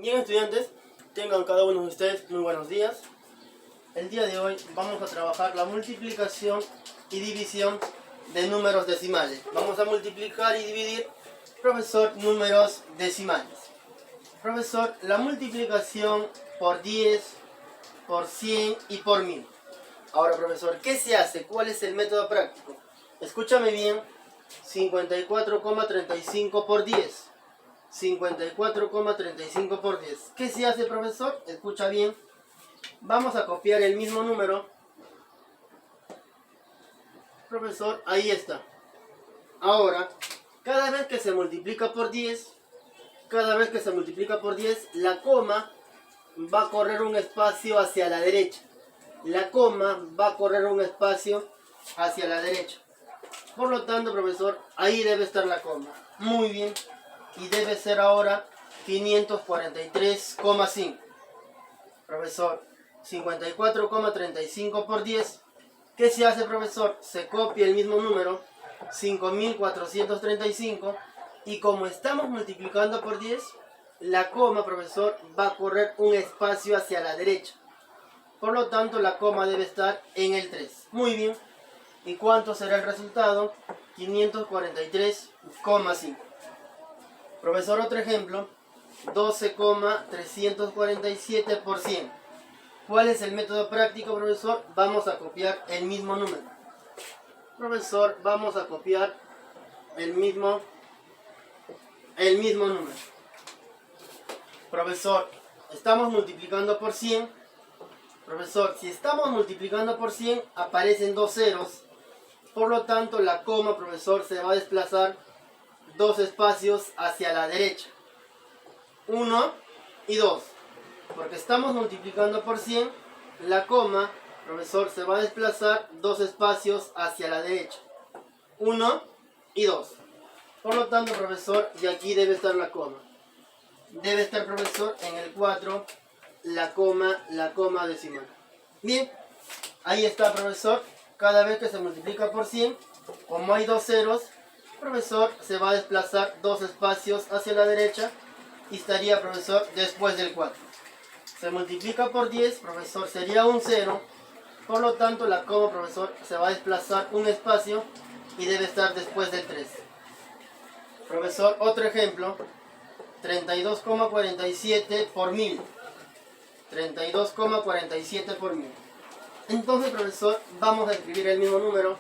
Bien, estudiantes, tengan cada uno de ustedes muy buenos días. El día de hoy vamos a trabajar la multiplicación y división de números decimales. Vamos a multiplicar y dividir, profesor, números decimales. Profesor, la multiplicación por 10, por 100 y por 1000. Ahora, profesor, ¿qué se hace? ¿Cuál es el método práctico? Escúchame bien, 54,35 por 10. 54,35 por 10. ¿Qué se hace, profesor? Escucha bien. Vamos a copiar el mismo número. Profesor, ahí está. Ahora, cada vez que se multiplica por 10, la coma va a correr un espacio hacia la derecha. La coma va a correr un espacio hacia la derecha. Por lo tanto, profesor, ahí debe estar la coma. Muy bien. Y debe ser ahora 543,5. Profesor, 54,35 por 10. ¿Qué se hace, profesor? Se copia el mismo número, 5435. Y como estamos multiplicando por 10, la coma, profesor, va a correr un espacio hacia la derecha. Por lo tanto, la coma debe estar en el 3. Muy bien. ¿Y cuánto será el resultado? 543,5. Profesor, otro ejemplo, 12,347 por 100. ¿Cuál es el método práctico, profesor? Vamos a copiar el mismo número. Profesor, vamos a copiar el mismo número. Profesor, estamos multiplicando por 100. Profesor, si estamos multiplicando por 100, aparecen dos ceros. Por lo tanto, la coma, profesor, se va a desplazar dos espacios hacia la derecha. 1 y 2. Porque estamos multiplicando por 100, la coma, profesor, se va a desplazar dos espacios hacia la derecha. 1 y 2. Por lo tanto, profesor, y aquí debe estar la coma. Debe estar, profesor, en el 4, la coma decimal. Bien, ahí está, profesor. Cada vez que se multiplica por 100, como hay dos ceros, profesor, se va a desplazar dos espacios hacia la derecha y estaría, profesor, después del 4. Se multiplica por 10, profesor, sería un 0. Por lo tanto, la coma, profesor, se va a desplazar un espacio y debe estar después del 3. Profesor, otro ejemplo, 32,47 por 1000. 32,47 por 1000. Entonces, profesor, vamos a escribir el mismo número.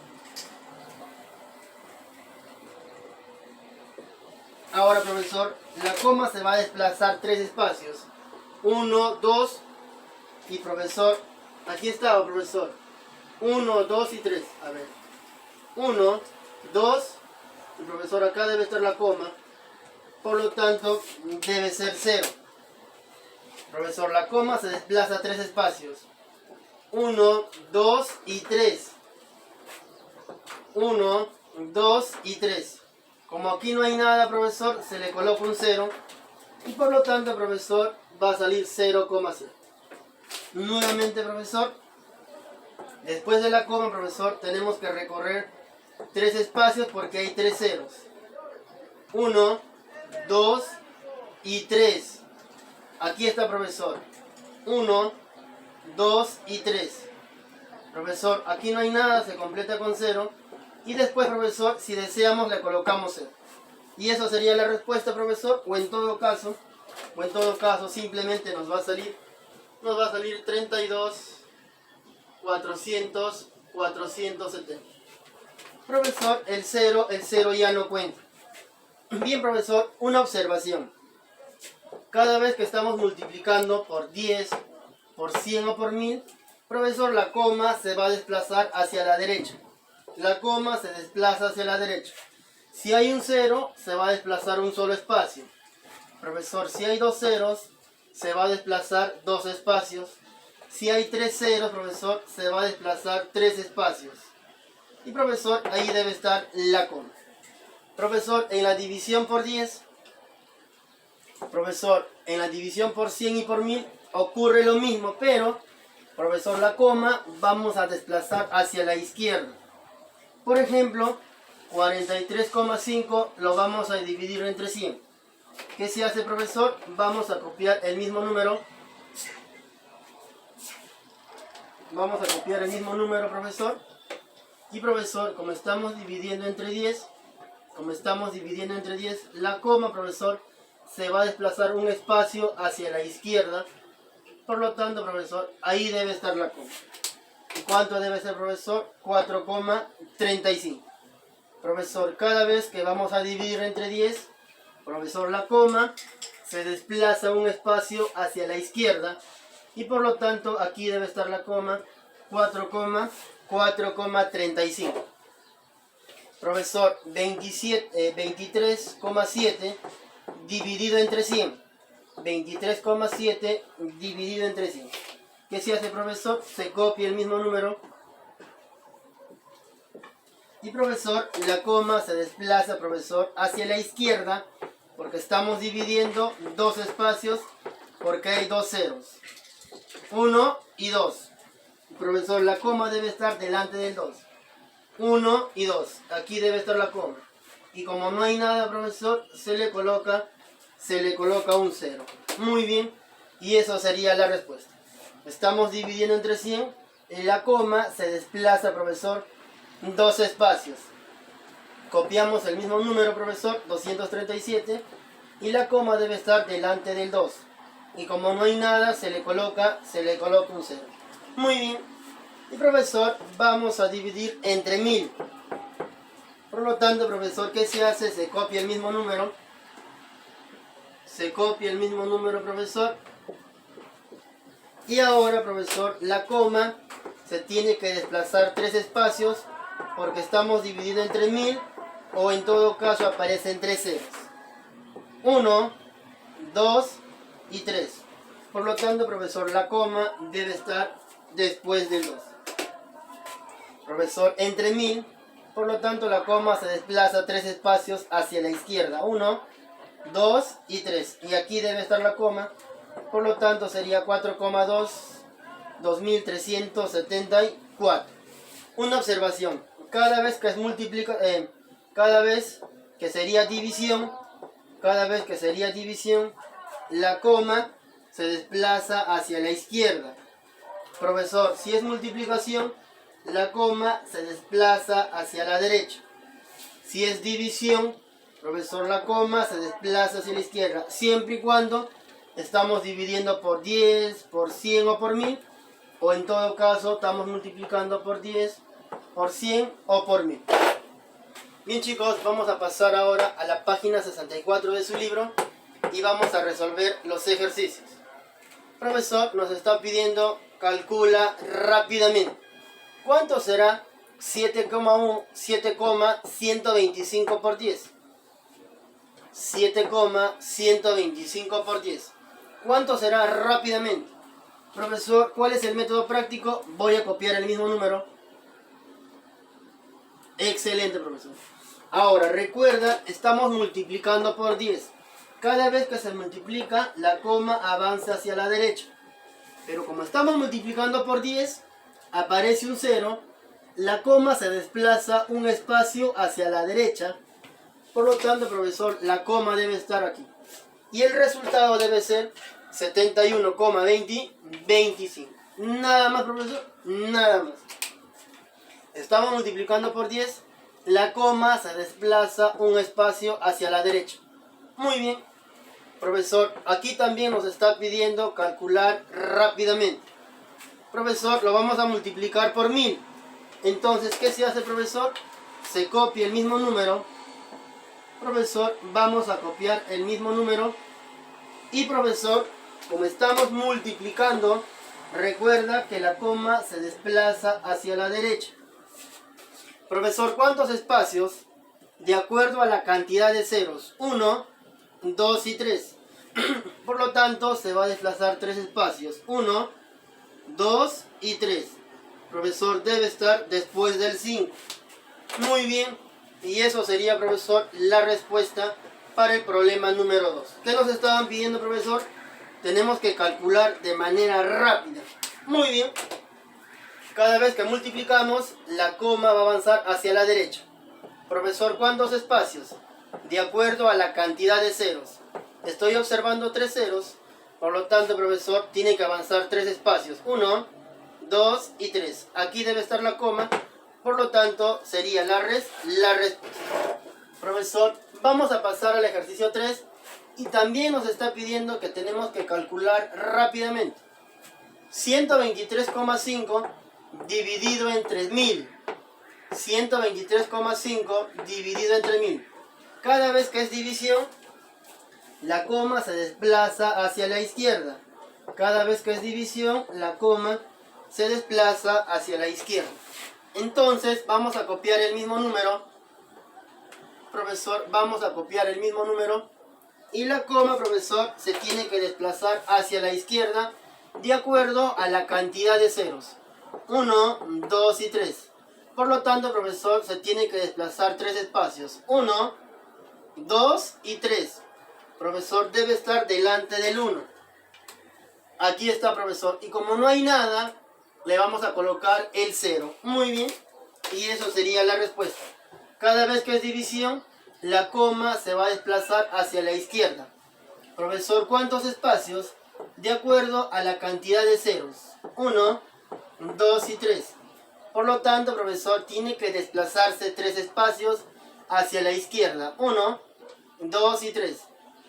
Ahora, profesor, la coma se va a desplazar tres espacios. 1, 2 y, profesor, aquí está, profesor. 1, 2 y 3. A ver. 1, 2 y, profesor, acá debe estar la coma. Por lo tanto, debe ser 0. Profesor, la coma se desplaza tres espacios. 1, 2 y 3. 1, 2 y 3. Como aquí no hay nada, profesor, se le coloca un 0. Y por lo tanto, profesor, va a salir 0,0. Nuevamente, profesor, después de la coma, profesor, tenemos que recorrer tres espacios porque hay tres ceros. 1, 2 y 3. Aquí está, profesor. 1, 2 y 3. Profesor, aquí no hay nada, se completa con 0. Y después, profesor, si deseamos, le colocamos 0. Y eso sería la respuesta, profesor. O en todo caso, simplemente nos va a salir 32, 400, 470. Profesor, el 0 ya no cuenta. Bien, profesor, una observación. Cada vez que estamos multiplicando por 10, por 100 o por 1000, profesor, la coma se va a desplazar hacia la derecha. La coma se desplaza hacia la derecha. Si hay un 0, se va a desplazar un solo espacio. Profesor, si hay dos ceros, se va a desplazar dos espacios. Si hay tres ceros, profesor, se va a desplazar tres espacios. Y, profesor, ahí debe estar la coma. Profesor, en la división por 10, profesor, en la división por 100 y por 1000 ocurre lo mismo, pero, profesor, la coma vamos a desplazar hacia la izquierda. Por ejemplo, 43,5 lo vamos a dividir entre 100. ¿Qué se hace, profesor? Vamos a copiar el mismo número. Vamos a copiar el mismo número, profesor. Y, profesor, como estamos dividiendo entre 10, la coma, profesor, se va a desplazar un espacio hacia la izquierda. Por lo tanto, profesor, ahí debe estar la coma. ¿Y cuánto debe ser, profesor? 4,35. Profesor, cada vez que vamos a dividir entre 10, profesor, la coma se desplaza un espacio hacia la izquierda. Y por lo tanto, aquí debe estar la coma, 4,35. Profesor, 23,7 dividido entre 100. 23,7 dividido entre 100. ¿Qué se hace, profesor? Se copia el mismo número. Y, profesor, la coma se desplaza, profesor, hacia la izquierda, porque estamos dividiendo dos espacios, porque hay dos ceros. 1 y 2. Profesor, la coma debe estar delante del 2. 1 y 2. Aquí debe estar la coma. Y como no hay nada, profesor, se le coloca un 0. Muy bien. Y eso sería la respuesta. Estamos dividiendo entre 100. La coma se desplaza, profesor, dos espacios. Copiamos el mismo número, profesor, 237. Y la coma debe estar delante del 2. Y como no hay nada, se le coloca un 0. Muy bien. Y, profesor, vamos a dividir entre 1000. Por lo tanto, profesor, ¿qué se hace? Se copia el mismo número. Profesor. Y ahora, profesor, la coma se tiene que desplazar tres espacios porque estamos divididos entre 1000, o en todo caso aparecen tres ceros. 1, 2 y 3. Por lo tanto, profesor, la coma debe estar después del 2. Profesor, entre 1000, por lo tanto la coma se desplaza tres espacios hacia la izquierda. 1, 2 y 3. Y aquí debe estar la coma. Por lo tanto sería 4,2, 2374. Una observación. Cada vez que sería división, la coma se desplaza hacia la izquierda. Profesor, si es multiplicación, la coma se desplaza hacia la derecha. Si es división, profesor, la coma se desplaza hacia la izquierda, siempre y cuando estamos dividiendo por 10, por 100 o por 1000, o en todo caso estamos multiplicando por 10, por 100 o por 1000. Bien, chicos, vamos a pasar ahora a la página 64 de su libro y vamos a resolver los ejercicios. Profesor nos está pidiendo, calcula rápidamente. ¿Cuánto será 7,125 por 10? 7,125 por 10. ¿Cuánto será rápidamente? Profesor, ¿cuál es el método práctico? Voy a copiar el mismo número. Excelente, profesor. Ahora, recuerda, estamos multiplicando por 10. Cada vez que se multiplica, la coma avanza hacia la derecha. Pero como estamos multiplicando por 10, aparece un 0. La coma se desplaza un espacio hacia la derecha. Por lo tanto, profesor, la coma debe estar aquí. Y el resultado debe ser 71,25. Nada más, profesor, nada más. Estamos multiplicando por 10. La coma se desplaza un espacio hacia la derecha. Muy bien. Profesor, aquí también nos está pidiendo calcular rápidamente. Profesor, lo vamos a multiplicar por 1000. Entonces, ¿qué se hace, profesor? Se copia el mismo número. Profesor, vamos a copiar el mismo número. Y, profesor, como estamos multiplicando, recuerda que la coma se desplaza hacia la derecha. Profesor, ¿cuántos espacios? De acuerdo a la cantidad de ceros. 1, 2 y 3. Por lo tanto, se va a desplazar tres espacios. 1, 2 y 3. Profesor, debe estar después del 5. Muy bien. Y eso sería, profesor, la respuesta para el problema número 2. ¿Qué nos estaban pidiendo, profesor? Tenemos que calcular de manera rápida. Muy bien. Cada vez que multiplicamos, la coma va a avanzar hacia la derecha. Profesor, ¿cuántos espacios? De acuerdo a la cantidad de ceros. estoy observando 3 ceros, por lo tanto, profesor, tiene que avanzar 3 espacios. 1, 2 y 3. Aquí debe estar la coma, por lo tanto, sería la respuesta. Profesor, vamos a pasar al ejercicio 3 y también nos está pidiendo que tenemos que calcular rápidamente. 123,5 dividido entre 1000. 123,5 dividido entre 1000. Cada vez que es división, la coma se desplaza hacia la izquierda. Cada vez que es división, la coma se desplaza hacia la izquierda. Entonces, vamos a copiar el mismo número. Profesor, vamos a copiar el mismo número. Y la coma, profesor, se tiene que desplazar hacia la izquierda de acuerdo a la cantidad de ceros. 1, 2 y 3. Por lo tanto, profesor, se tiene que desplazar 3 espacios. 1, 2 y 3. Profesor, debe estar delante del 1. Aquí está, profesor. Y como no hay nada, le vamos a colocar el 0. Muy bien. Y eso sería la respuesta. Cada vez que es división, la coma se va a desplazar hacia la izquierda. Profesor, ¿cuántos espacios? De acuerdo a la cantidad de ceros. 1, 2 y 3. Por lo tanto, profesor, tiene que desplazarse 3 espacios hacia la izquierda. 1, 2 y 3.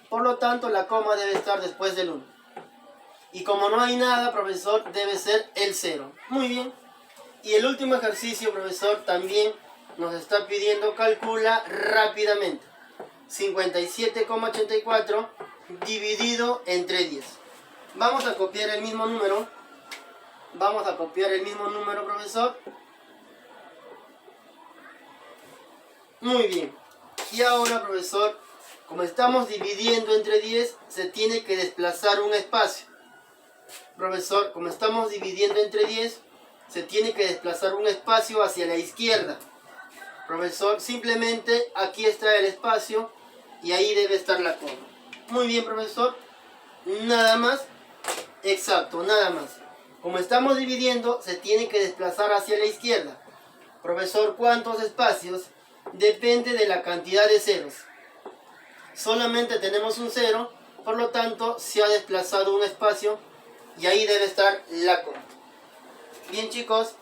Por lo tanto, la coma debe estar después del 1. Y como no hay nada, profesor, debe ser el 0. Muy bien. Y el último ejercicio, profesor, también nos está pidiendo calcula rápidamente. 57,84 dividido entre 10. Vamos a copiar el mismo número. Vamos a copiar el mismo número, profesor. Muy bien. Y ahora, profesor, como estamos dividiendo entre 10, se tiene que desplazar un espacio. Profesor, como estamos dividiendo entre 10, se tiene que desplazar un espacio hacia la izquierda. Profesor, simplemente aquí está el espacio y ahí debe estar la coma. Muy bien, profesor. Nada más. Exacto, nada más. Como estamos dividiendo, se tiene que desplazar hacia la izquierda. Profesor, ¿cuántos espacios? Depende de la cantidad de ceros. Solamente tenemos un 0, por lo tanto se ha desplazado un espacio y ahí debe estar la coma. Bien, chicos,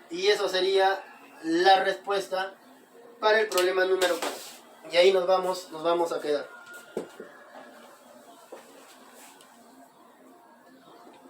y eso sería la respuesta para el problema número 4. Y ahí nos vamos a quedar.